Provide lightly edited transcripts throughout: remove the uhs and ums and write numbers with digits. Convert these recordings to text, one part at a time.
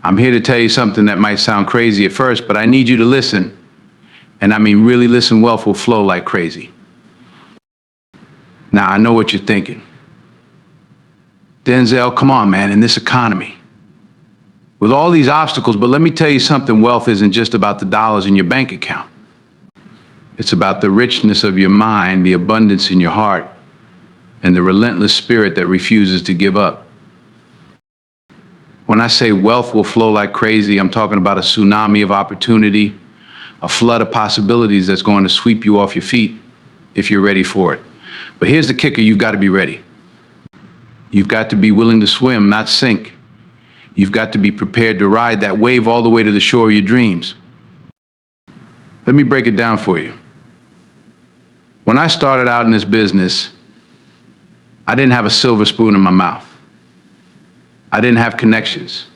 I'm here to tell you something that might sound crazy at first, but I need you to listen. And I mean, really listen. Wealth will flow like crazy. Now, I know what you're thinking. Denzel, come on, man, in this economy, with all these obstacles, but let me tell you something, wealth isn't just about the dollars in your bank account. It's about the richness of your mind, the abundance in your heart, and the relentless spirit that refuses to give up. When I say wealth will flow like crazy, I'm talking about a tsunami of opportunity, a flood of possibilities that's going to sweep you off your feet if you're ready for it. But here's the kicker, you've got to be ready. You've got to be willing to swim, not sink. You've got to be prepared to ride that wave all the way to the shore of your dreams. Let me break it down for you. When I started out in this business, I didn't have a silver spoon in my mouth. I didn't have connections.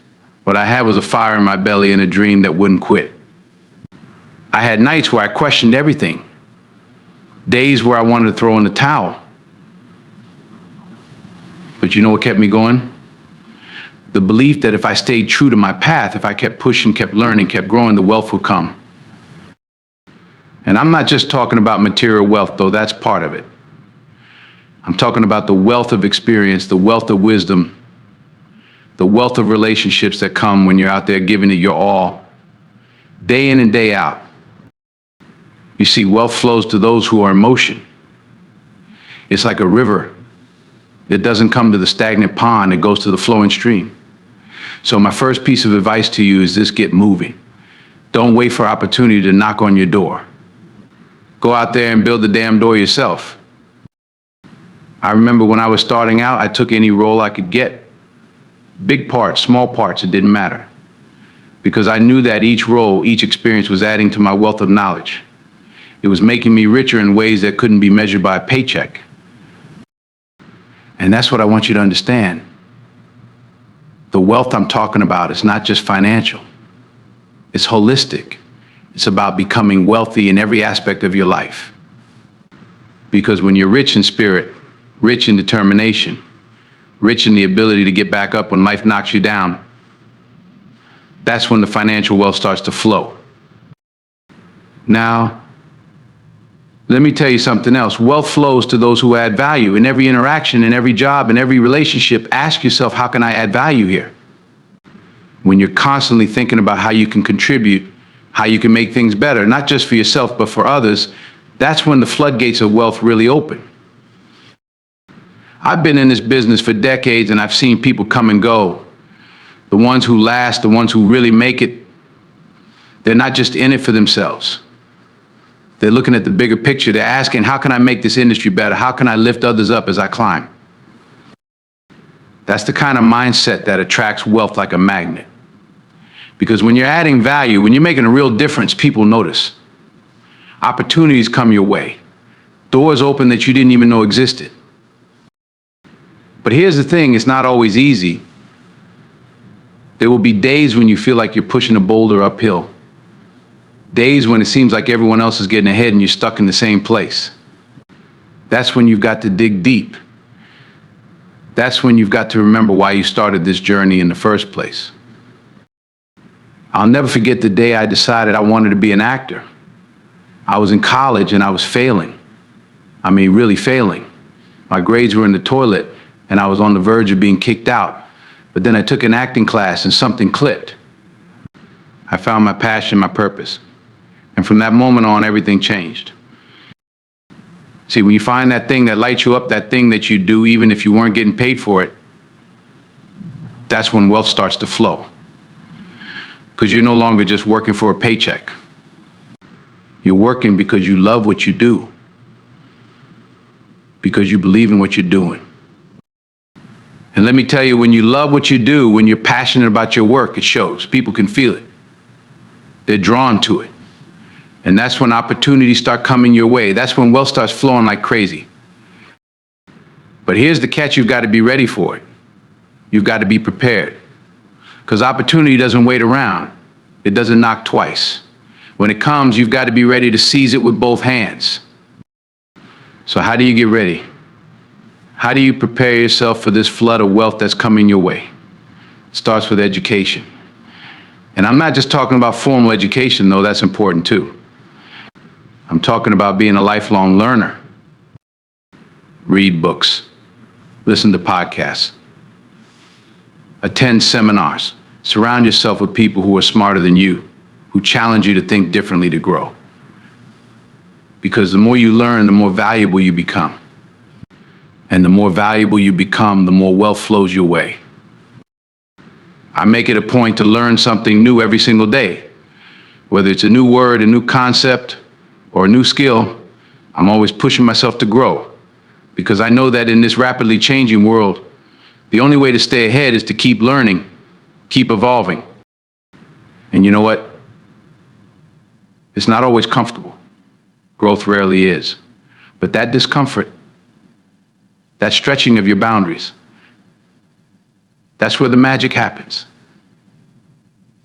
What I had was a fire in my belly and a dream that wouldn't quit. I had nights where I questioned everything. Days where I wanted to throw in the towel. But you know what kept me going? The belief that if I stayed true to my path, if I kept pushing, kept learning, kept growing, the wealth would come. And I'm not just talking about material wealth, though that's part of it. I'm talking about the wealth of experience, the wealth of wisdom, the wealth of relationships that come when you're out there giving it your all, day in and day out. You see, wealth flows to those who are in motion. It's like a river. It doesn't come to the stagnant pond, it goes to the flowing stream. So my first piece of advice to you is this: get moving. Don't wait for opportunity to knock on your door. Go out there and build the damn door yourself. I remember when I was starting out, I took any role I could get. Big parts, small parts, it didn't matter. Because I knew that each role, each experience was adding to my wealth of knowledge. It was making me richer in ways that couldn't be measured by a paycheck. And that's what I want you to understand. The wealth I'm talking about is not just financial. It's holistic. It's about becoming wealthy in every aspect of your life. Because when you're rich in spirit, rich in determination, rich in the ability to get back up when life knocks you down, that's when the financial wealth starts to flow. Now, let me tell you something else. Wealth flows to those who add value. In every interaction, in every job, in every relationship, ask yourself, how can I add value here? When you're constantly thinking about how you can contribute, how you can make things better, not just for yourself, but for others, that's when the floodgates of wealth really open. I've been in this business for decades and I've seen people come and go. The ones who last, the ones who really make it, they're not just in it for themselves. They're looking at the bigger picture. They're asking, how can I make this industry better? How can I lift others up as I climb? That's the kind of mindset that attracts wealth like a magnet. Because when you're adding value, when you're making a real difference, people notice. Opportunities come your way. Doors open that you didn't even know existed. But here's the thing, it's not always easy. There will be days when you feel like you're pushing a boulder uphill. Days when it seems like everyone else is getting ahead and you're stuck in the same place. That's when you've got to dig deep. That's when you've got to remember why you started this journey in the first place. I'll never forget the day I decided I wanted to be an actor. I was in college and I was failing. I mean, really failing. My grades were in the toilet and I was on the verge of being kicked out. But then I took an acting class and something clicked. I found my passion, my purpose. And from that moment on, everything changed. See, when you find that thing that lights you up, that thing that you do, even if you weren't getting paid for it, that's when wealth starts to flow. Because you're no longer just working for a paycheck. You're working because you love what you do. Because you believe in what you're doing. And let me tell you, when you love what you do, when you're passionate about your work, it shows. People can feel it. They're drawn to it. And that's when opportunities start coming your way. That's when wealth starts flowing like crazy. But here's the catch, you've got to be ready for it. You've got to be prepared. Because opportunity doesn't wait around. It doesn't knock twice. When it comes, you've got to be ready to seize it with both hands. So how do you get ready? How do you prepare yourself for this flood of wealth that's coming your way? It starts with education. And I'm not just talking about formal education, though that's important too. I'm talking about being a lifelong learner. Read books, listen to podcasts, attend seminars, surround yourself with people who are smarter than you, who challenge you to think differently to grow. Because the more you learn, the more valuable you become. And the more valuable you become, the more wealth flows your way. I make it a point to learn something new every single day. Whether it's a new word, a new concept, or a new skill, I'm always pushing myself to grow. Because I know that in this rapidly changing world, the only way to stay ahead is to keep learning, keep evolving. And you know what? It's not always comfortable. Growth rarely is. But that discomfort, that stretching of your boundaries, that's where the magic happens.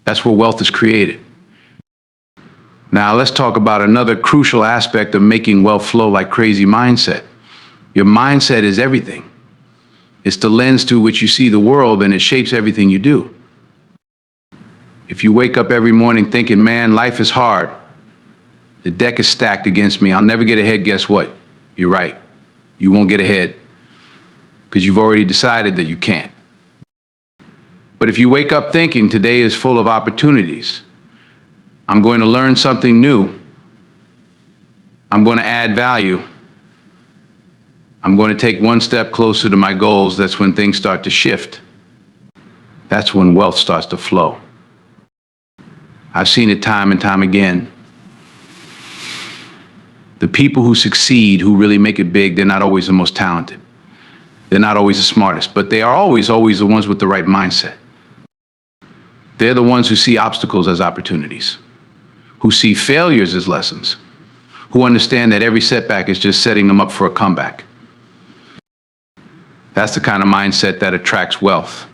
That's where wealth is created. Now let's talk about another crucial aspect of making wealth flow like crazy mindset. Your mindset is everything. It's the lens through which you see the world, and it shapes everything you do. If you wake up every morning thinking, man, life is hard, the deck is stacked against me, I'll never get ahead, guess what? You're right. You won't get ahead because you've already decided that you can't. But if you wake up thinking today is full of opportunities, I'm going to learn something new, I'm going to add value, I'm going to take one step closer to my goals, that's when things start to shift. That's when wealth starts to flow. I've seen it time and time again. The people who succeed, who really make it big, they're not always the most talented. They're not always the smartest, but they are always the ones with the right mindset. They're the ones who see obstacles as opportunities, who see failures as lessons, who understand that every setback is just setting them up for a comeback. That's the kind of mindset that attracts wealth.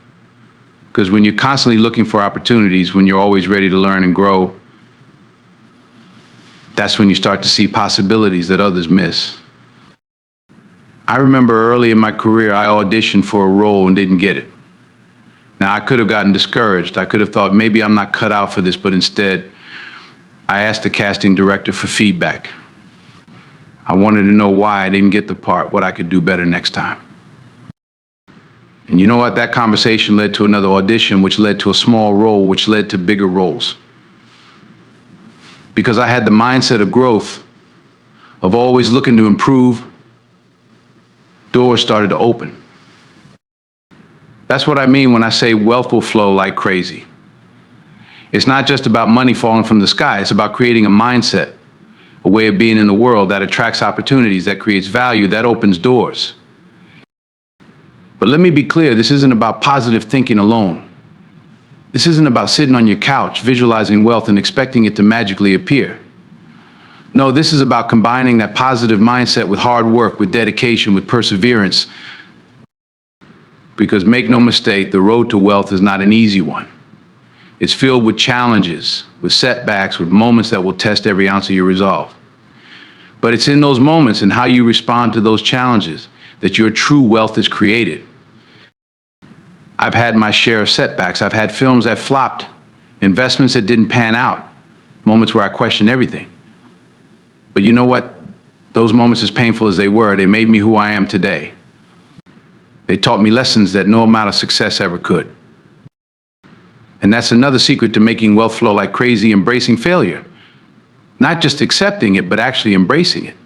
Because when you're constantly looking for opportunities, when you're always ready to learn and grow, that's when you start to see possibilities that others miss. I remember early in my career, I auditioned for a role and didn't get it. Now, I could have gotten discouraged. I could have thought maybe I'm not cut out for this, but instead, I asked the casting director for feedback. I wanted to know why I didn't get the part, what I could do better next time. And you know what? That conversation led to another audition, which led to a small role, which led to bigger roles. Because I had the mindset of growth, of always looking to improve, doors started to open. That's what I mean when I say wealth will flow like crazy. It's not just about money falling from the sky. It's about creating a mindset, a way of being in the world that attracts opportunities, that creates value, that opens doors. But let me be clear, this isn't about positive thinking alone. This isn't about sitting on your couch, visualizing wealth and expecting it to magically appear. No, this is about combining that positive mindset with hard work, with dedication, with perseverance. Because make no mistake, the road to wealth is not an easy one. It's filled with challenges, with setbacks, with moments that will test every ounce of your resolve. But it's in those moments and how you respond to those challenges that your true wealth is created. I've had my share of setbacks. I've had films that flopped, investments that didn't pan out, moments where I questioned everything. But you know what? Those moments, as painful as they were, they made me who I am today. They taught me lessons that no amount of success ever could. And that's another secret to making wealth flow like crazy, embracing failure. Not just accepting it, but actually embracing it.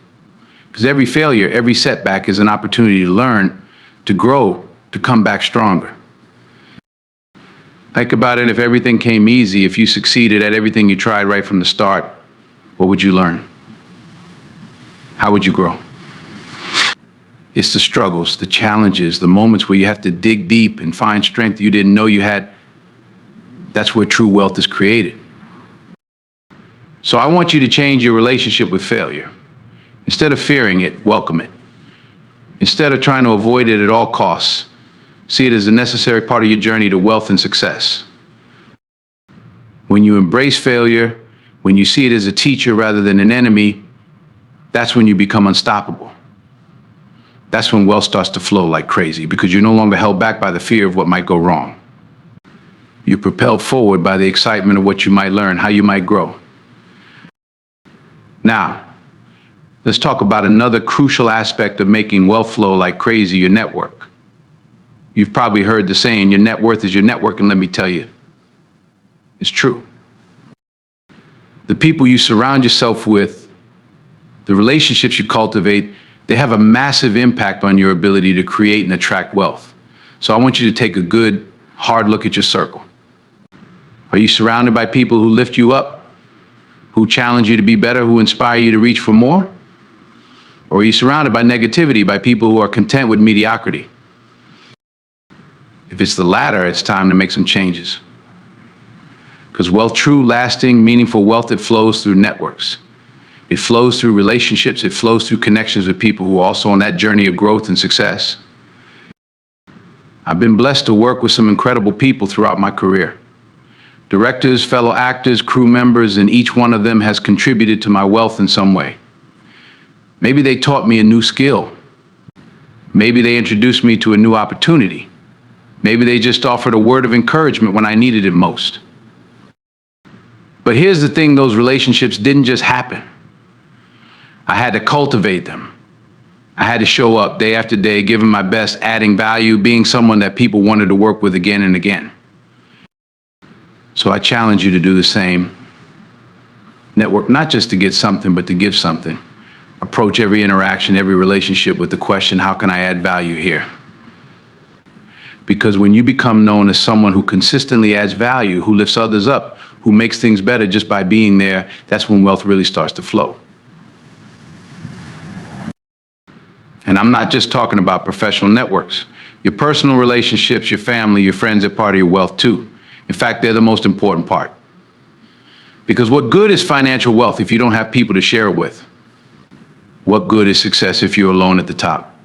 Because every failure, every setback is an opportunity to learn, to grow, to come back stronger. Think about it, if everything came easy, if you succeeded at everything you tried right from the start, what would you learn? How would you grow? It's the struggles, the challenges, the moments where you have to dig deep and find strength you didn't know you had. That's where true wealth is created. So I want you to change your relationship with failure. Instead of fearing it, welcome it. Instead of trying to avoid it at all costs, see it as a necessary part of your journey to wealth and success. When you embrace failure, when you see it as a teacher rather than an enemy, that's when you become unstoppable. That's when wealth starts to flow like crazy because you're no longer held back by the fear of what might go wrong. You're propelled forward by the excitement of what you might learn, how you might grow. Now, let's talk about another crucial aspect of making wealth flow like crazy, your network. You've probably heard the saying, your net worth is your network, and let me tell you, it's true. The people you surround yourself with, the relationships you cultivate, they have a massive impact on your ability to create and attract wealth. So I want you to take a good, hard look at your circle. Are you surrounded by people who lift you up, who challenge you to be better, who inspire you to reach for more? Or are you surrounded by negativity, by people who are content with mediocrity? If it's the latter, it's time to make some changes. Because wealth, true, lasting, meaningful wealth, it flows through networks. It flows through relationships. It flows through connections with people who are also on that journey of growth and success. I've been blessed to work with some incredible people throughout my career. Directors, fellow actors, crew members, and each one of them has contributed to my wealth in some way. Maybe they taught me a new skill. Maybe they introduced me to a new opportunity. Maybe they just offered a word of encouragement when I needed it most. But here's the thing, those relationships didn't just happen. I had to cultivate them. I had to show up day after day, giving my best, adding value, being someone that people wanted to work with again and again. So I challenge you to do the same. Network, not just to get something, but to give something. Approach every interaction, every relationship with the question, how can I add value here? Because when you become known as someone who consistently adds value, who lifts others up, who makes things better just by being there, that's when wealth really starts to flow. And I'm not just talking about professional networks. Your personal relationships, your family, your friends are part of your wealth too. In fact, they're the most important part. Because what good is financial wealth if you don't have people to share it with? What good is success if you're alone at the top?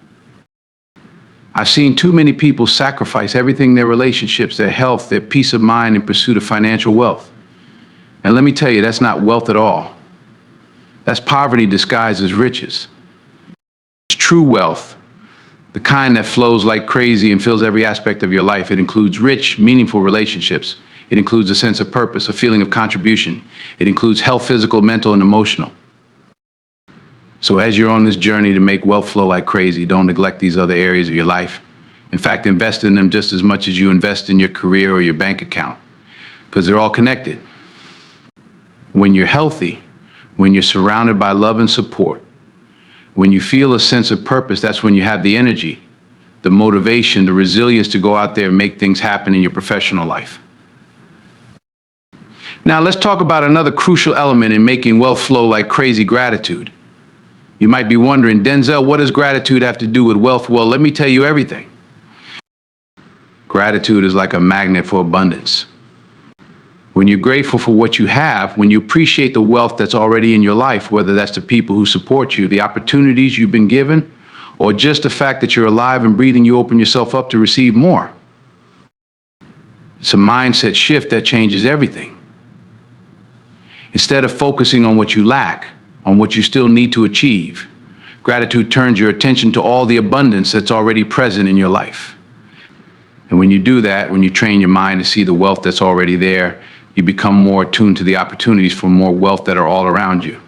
I've seen too many people sacrifice everything, their relationships, their health, their peace of mind in pursuit of financial wealth. And let me tell you, that's not wealth at all. That's poverty disguised as riches. It's true wealth, the kind that flows like crazy and fills every aspect of your life. It includes rich, meaningful relationships. It includes a sense of purpose, a feeling of contribution. It includes health, physical, mental, and emotional. So as you're on this journey to make wealth flow like crazy, don't neglect these other areas of your life. In fact, invest in them just as much as you invest in your career or your bank account, because they're all connected. When you're healthy, when you're surrounded by love and support, when you feel a sense of purpose, that's when you have the energy, the motivation, the resilience to go out there and make things happen in your professional life. Now, let's talk about another crucial element in making wealth flow like crazy: gratitude. You might be wondering, Denzel, what does gratitude have to do with wealth? Well, let me tell you everything. Gratitude is like a magnet for abundance. When you're grateful for what you have, when you appreciate the wealth that's already in your life, whether that's the people who support you, the opportunities you've been given, or just the fact that you're alive and breathing, you open yourself up to receive more. It's a mindset shift that changes everything. Instead of focusing on what you lack, on what you still need to achieve, gratitude turns your attention to all the abundance that's already present in your life. And when you do that, when you train your mind to see the wealth that's already there, you become more attuned to the opportunities for more wealth that are all around you.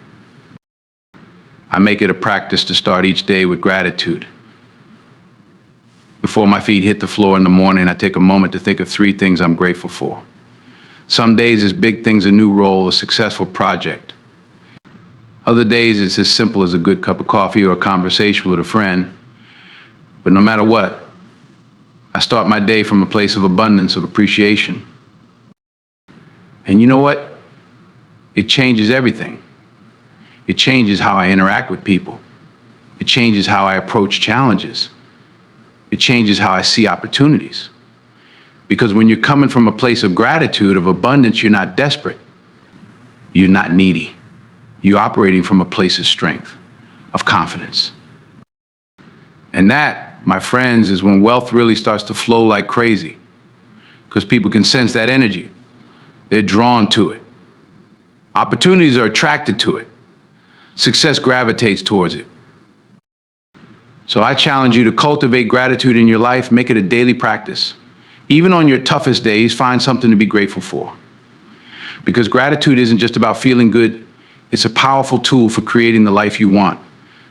I make it a practice to start each day with gratitude. Before my feet hit the floor in the morning, I take a moment to think of 3 things I'm grateful for. Some days it's big things, a new role, a successful project. Other days it's as simple as a good cup of coffee or a conversation with a friend. But no matter what, I start my day from a place of abundance, of appreciation. And you know what? It changes everything. It changes how I interact with people. It changes how I approach challenges. It changes how I see opportunities. Because when you're coming from a place of gratitude, of abundance, you're not desperate. You're not needy. You're operating from a place of strength, of confidence. And that, my friends, is when wealth really starts to flow like crazy, because people can sense that energy. They're drawn to it. Opportunities are attracted to it. Success gravitates towards it. So I challenge you to cultivate gratitude in your life, make it a daily practice. Even on your toughest days, find something to be grateful for. Because gratitude isn't just about feeling good, it's a powerful tool for creating the life you want,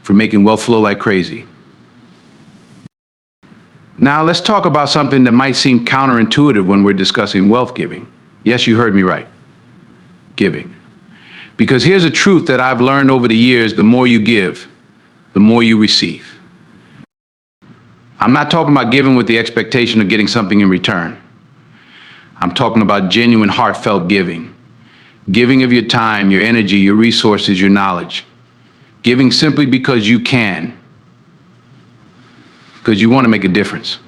for making wealth flow like crazy. Now, let's talk about something that might seem counterintuitive when we're discussing wealth giving. Yes, you heard me right. Giving. Because here's a truth that I've learned over the years: the more you give, the more you receive. I'm not talking about giving with the expectation of getting something in return. I'm talking about genuine, heartfelt giving. Giving of your time, your energy, your resources, your knowledge. Giving simply because you can. Because you want to make a difference.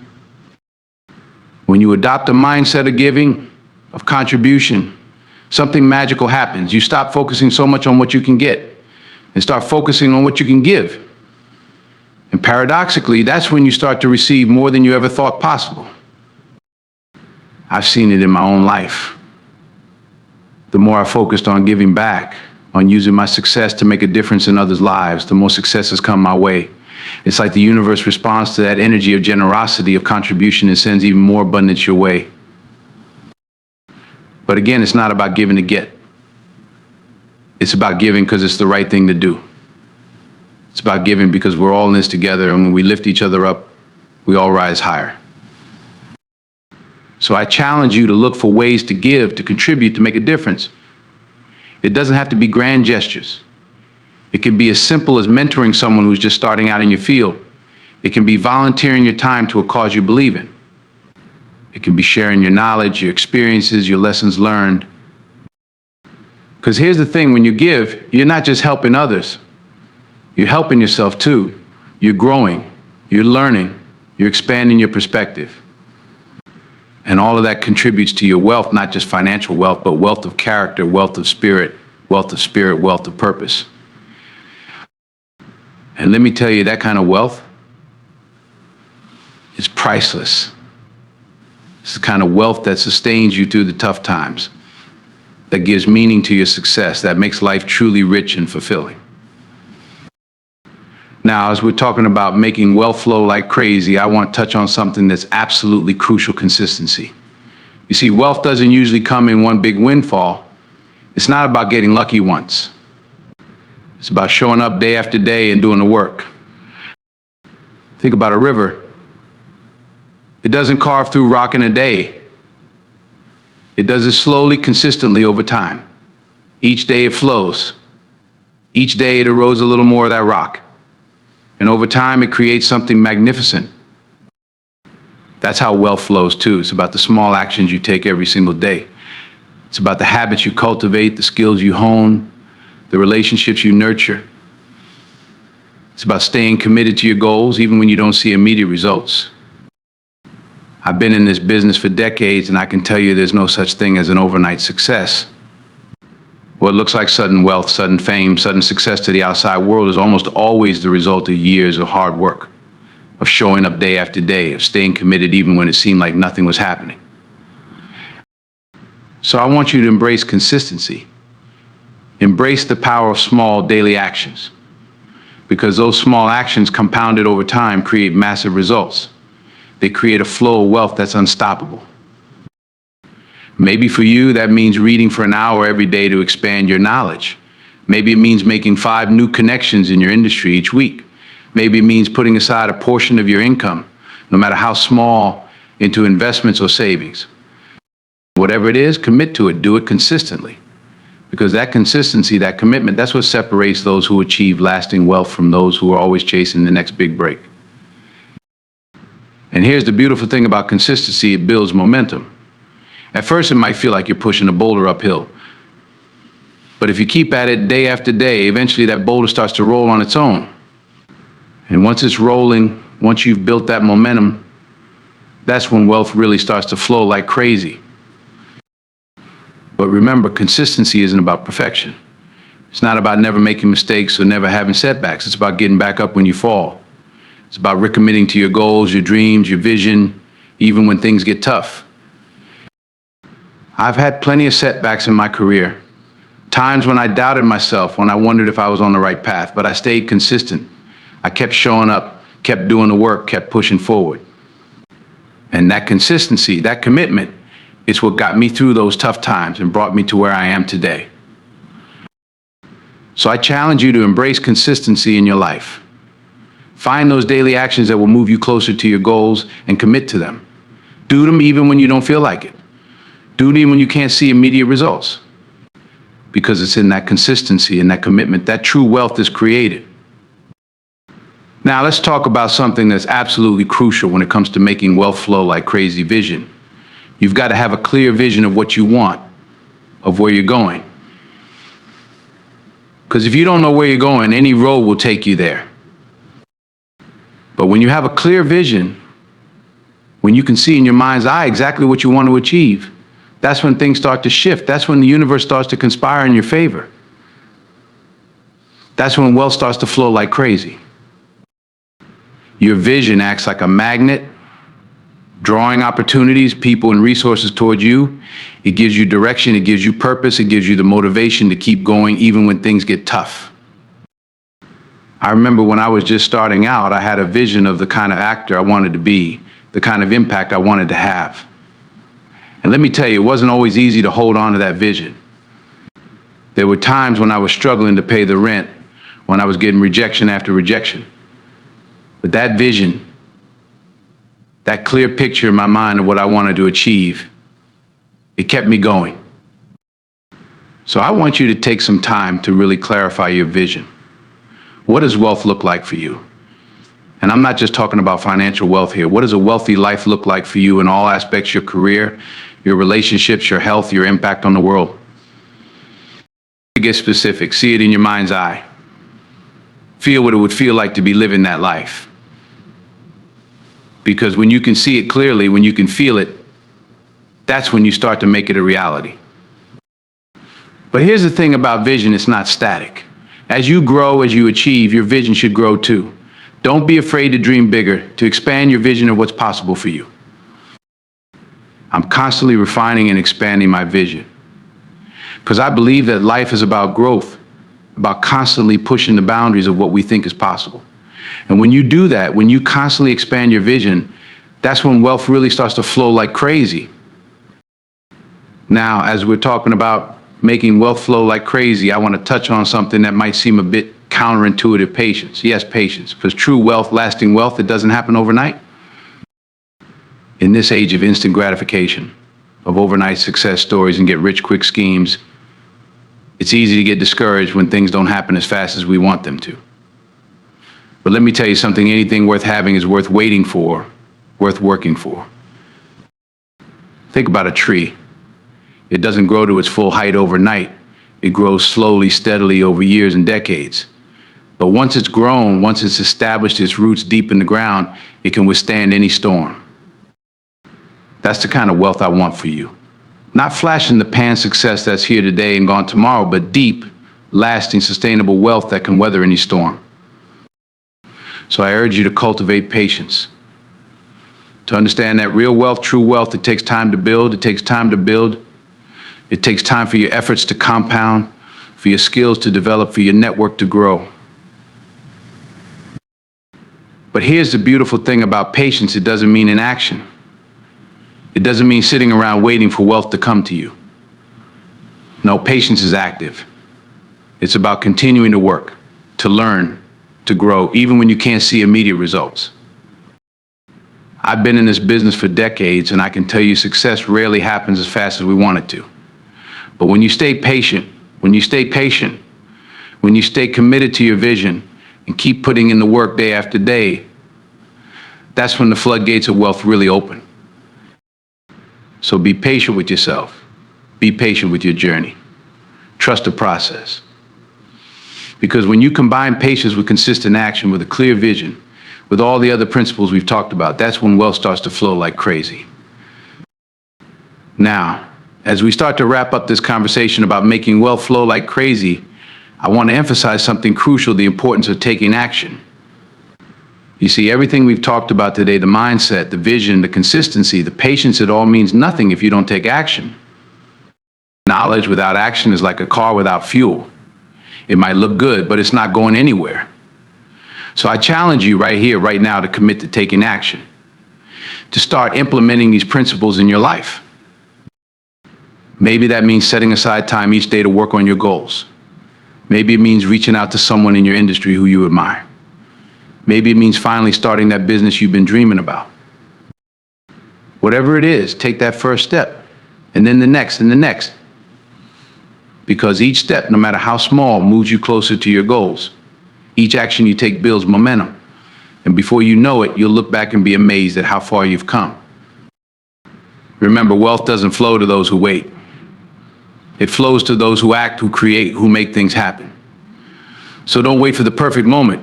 When you adopt a mindset of giving, of contribution, something magical happens. You stop focusing so much on what you can get and start focusing on what you can give. And paradoxically, that's when you start to receive more than you ever thought possible. I've seen it in my own life. The more I focused on giving back, on using my success to make a difference in others' lives, the more successes come my way. It's like the universe responds to that energy of generosity, of contribution, and sends even more abundance your way. But again, it's not about giving to get. It's about giving because it's the right thing to do. It's about giving because we're all in this together, and when we lift each other up, we all rise higher. So I challenge you to look for ways to give, to contribute, to make a difference. It doesn't have to be grand gestures. It can be as simple as mentoring someone who's just starting out in your field. It can be volunteering your time to a cause you believe in. It can be sharing your knowledge, your experiences, your lessons learned. Because here's the thing: when you give, you're not just helping others. You're helping yourself too. You're growing, you're learning, you're expanding your perspective. And all of that contributes to your wealth, not just financial wealth, but wealth of character, wealth of spirit, wealth of purpose. And let me tell you, that kind of wealth is priceless. It's the kind of wealth that sustains you through the tough times, that gives meaning to your success, that makes life truly rich and fulfilling. Now, as we're talking about making wealth flow like crazy, I want to touch on something that's absolutely crucial: consistency. You see, wealth doesn't usually come in one big windfall. It's not about getting lucky once. It's about showing up day after day and doing the work. Think about a river. It doesn't carve through rock in a day. It does it slowly, consistently over time. Each day it flows. Each day it erodes a little more of that rock. And over time, it creates something magnificent. That's how wealth flows too. It's about the small actions you take every single day. It's about the habits you cultivate, the skills you hone, the relationships you nurture. It's about staying committed to your goals even when you don't see immediate results. I've been in this business for decades, and I can tell you there's no such thing as an overnight success. What looks like sudden wealth, sudden fame, sudden success to the outside world is almost always the result of years of hard work, of showing up day after day, of staying committed even when it seemed like nothing was happening. So I want you to embrace consistency. Embrace the power of small daily actions, because those small actions compounded over time create massive results. They create a flow of wealth that's unstoppable. Maybe for you, that means reading for an hour every day to expand your knowledge. Maybe it means making 5 new connections in your industry each week. Maybe it means putting aside a portion of your income, no matter how small, into investments or savings. Whatever it is, commit to it. Do it consistently. Because that consistency, that commitment, that's what separates those who achieve lasting wealth from those who are always chasing the next big break. And here's the beautiful thing about consistency: it builds momentum. At first, it might feel like you're pushing a boulder uphill. But if you keep at it day after day, eventually that boulder starts to roll on its own. And once it's rolling, once you've built that momentum, that's when wealth really starts to flow like crazy. But remember, consistency isn't about perfection. It's not about never making mistakes or never having setbacks. It's about getting back up when you fall. It's about recommitting to your goals, your dreams, your vision, even when things get tough. I've had plenty of setbacks in my career. Times when I doubted myself, when I wondered if I was on the right path, but I stayed consistent. I kept showing up, kept doing the work, kept pushing forward. And that consistency, that commitment, is what got me through those tough times and brought me to where I am today. So I challenge you to embrace consistency in your life. Find those daily actions that will move you closer to your goals and commit to them. Do them even when you don't feel like it. Do it even when you can't see immediate results. Because it's in that consistency and that commitment that true wealth is created. Now let's talk about something that's absolutely crucial when it comes to making wealth flow like crazy: vision. You've got to have a clear vision of what you want, of where you're going. Because if you don't know where you're going, any road will take you there. But when you have a clear vision, when you can see in your mind's eye exactly what you want to achieve, that's when things start to shift. That's when the universe starts to conspire in your favor. That's when wealth starts to flow like crazy. Your vision acts like a magnet, drawing opportunities, people, and resources towards you. It gives you direction, it gives you purpose, it gives you the motivation to keep going even when things get tough. I remember when I was just starting out, I had a vision of the kind of actor I wanted to be, the kind of impact I wanted to have. And let me tell you, it wasn't always easy to hold on to that vision. There were times when I was struggling to pay the rent, when I was getting rejection after rejection. But that vision, that clear picture in my mind of what I wanted to achieve, it kept me going. So I want you to take some time to really clarify your vision. What does wealth look like for you? And I'm not just talking about financial wealth here. What does a wealthy life look like for you in all aspects: your career, your relationships, your health, your impact on the world? Get specific. See it in your mind's eye. Feel what it would feel like to be living that life. Because when you can see it clearly, when you can feel it, that's when you start to make it a reality. But here's the thing about vision: it's not static. As you grow, as you achieve, your vision should grow too. Don't be afraid to dream bigger, to expand your vision of what's possible for you. I'm constantly refining and expanding my vision, because I believe that life is about growth, about constantly pushing the boundaries of what we think is possible. And when you do that, when you constantly expand your vision, that's when wealth really starts to flow like crazy. Now, as we're talking about making wealth flow like crazy, I want to touch on something that might seem a bit counterintuitive: patience. Yes, patience, because true wealth, lasting wealth, it doesn't happen overnight. In this age of instant gratification, of overnight success stories and get rich quick schemes, it's easy to get discouraged when things don't happen as fast as we want them to. But let me tell you something: anything worth having is worth waiting for, worth working for. Think about a tree. It doesn't grow to its full height overnight. It grows slowly, steadily over years and decades. But once it's grown, once it's established its roots deep in the ground, it can withstand any storm. That's the kind of wealth I want for you. Not flash in the pan success that's here today and gone tomorrow, but deep, lasting, sustainable wealth that can weather any storm. So I urge you to cultivate patience. To understand that real wealth, true wealth, it takes time to build. It takes time to build. It takes time for your efforts to compound, for your skills to develop, for your network to grow. But here's the beautiful thing about patience: it doesn't mean inaction. It doesn't mean sitting around waiting for wealth to come to you. No, patience is active. It's about continuing to work, to learn, to grow, even when you can't see immediate results. I've been in this business for decades, and I can tell you success rarely happens as fast as we want it to. But when you stay patient, when you stay committed to your vision and keep putting in the work day after day, that's when the floodgates of wealth really open. So be patient with yourself. Be patient with your journey. Trust the process. Because when you combine patience with consistent action, with a clear vision, with all the other principles we've talked about, that's when wealth starts to flow like crazy. Now, as we start to wrap up this conversation about making wealth flow like crazy, I want to emphasize something crucial: the importance of taking action. You see, everything we've talked about today, the mindset, the vision, the consistency, the patience, it all means nothing if you don't take action. Knowledge without action is like a car without fuel. It might look good, but it's not going anywhere. So I challenge you right here, right now, to commit to taking action. to start implementing these principles in your life. Maybe that means setting aside time each day to work on your goals. Maybe it means reaching out to someone in your industry who you admire. Maybe it means finally starting that business you've been dreaming about. Whatever it is, take that first step, and then the next and the next. Because each step, no matter how small, moves you closer to your goals. Each action you take builds momentum. And before you know it, you'll look back and be amazed at how far you've come. Remember, wealth doesn't flow to those who wait. It flows to those who act, who create, who make things happen. So don't wait for the perfect moment.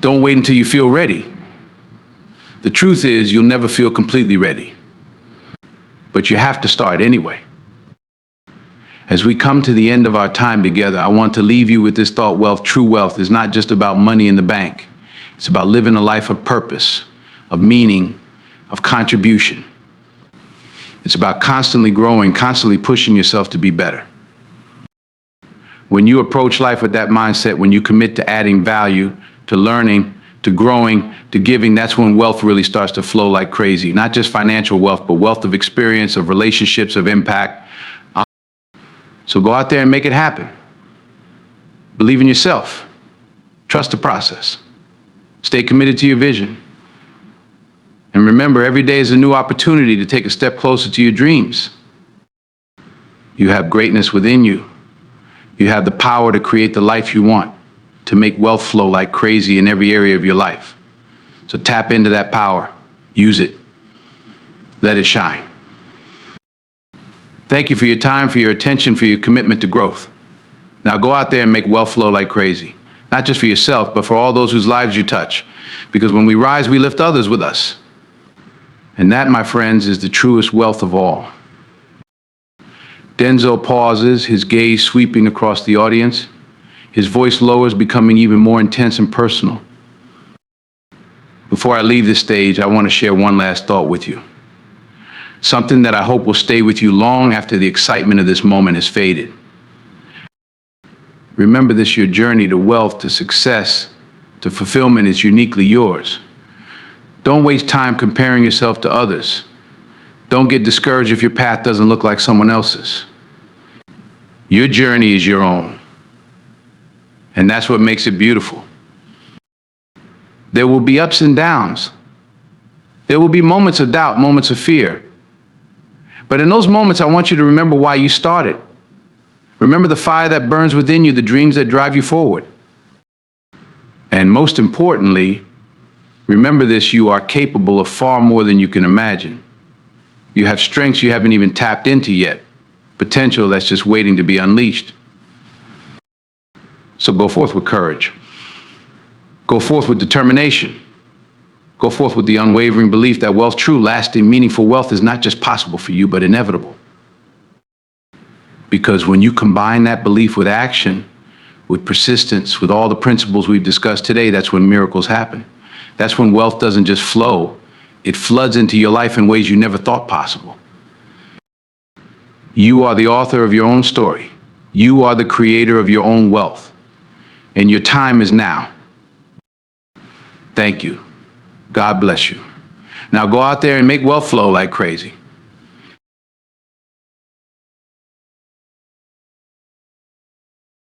Don't wait until you feel ready. The truth is, you'll never feel completely ready. But you have to start anyway. As we come to the end of our time together, I want to leave you with this thought: true wealth is not just about money in the bank. It's about living a life of purpose, of meaning, of contribution. It's about constantly growing, constantly pushing yourself to be better. When you approach life with that mindset, when you commit to adding value, to learning, to growing, to giving, that's when wealth really starts to flow like crazy. Not just financial wealth, but wealth of experience, of relationships, of impact. So go out there and make it happen. Believe in yourself. Trust the process. Stay committed to your vision. And remember, every day is a new opportunity to take a step closer to your dreams. You have greatness within you. You have the power to create the life you want, to make wealth flow like crazy in every area of your life. So tap into that power. Use it. Let it shine. Thank you for your time, for your attention, for your commitment to growth. Now go out there and make wealth flow like crazy. Not just for yourself, but for all those whose lives you touch. Because when we rise, we lift others with us. And that, my friends, is the truest wealth of all. Denzel pauses, his gaze sweeping across the audience. His voice lowers, becoming even more intense and personal. Before I leave this stage, I want to share one last thought with you. Something that I hope will stay with you long after the excitement of this moment has faded. Remember this: your journey to wealth, to success, to fulfillment is uniquely yours. Don't waste time comparing yourself to others. Don't get discouraged if your path doesn't look like someone else's. Your journey is your own. And that's what makes it beautiful. There will be ups and downs. There will be moments of doubt, moments of fear. But in those moments, I want you to remember why you started. Remember the fire that burns within you, the dreams that drive you forward. And most importantly, remember this: you are capable of far more than you can imagine. You have strengths you haven't even tapped into yet, potential that's just waiting to be unleashed. So go forth with courage. Go forth with determination. Go forth with the unwavering belief that wealth, true, lasting, meaningful wealth, is not just possible for you, but inevitable. Because when you combine that belief with action, with persistence, with all the principles we've discussed today, that's when miracles happen. That's when wealth doesn't just flow, it floods into your life in ways you never thought possible. You are the author of your own story. You are the creator of your own wealth. And your time is now. Thank you. God bless you. Now go out there and make wealth flow like crazy.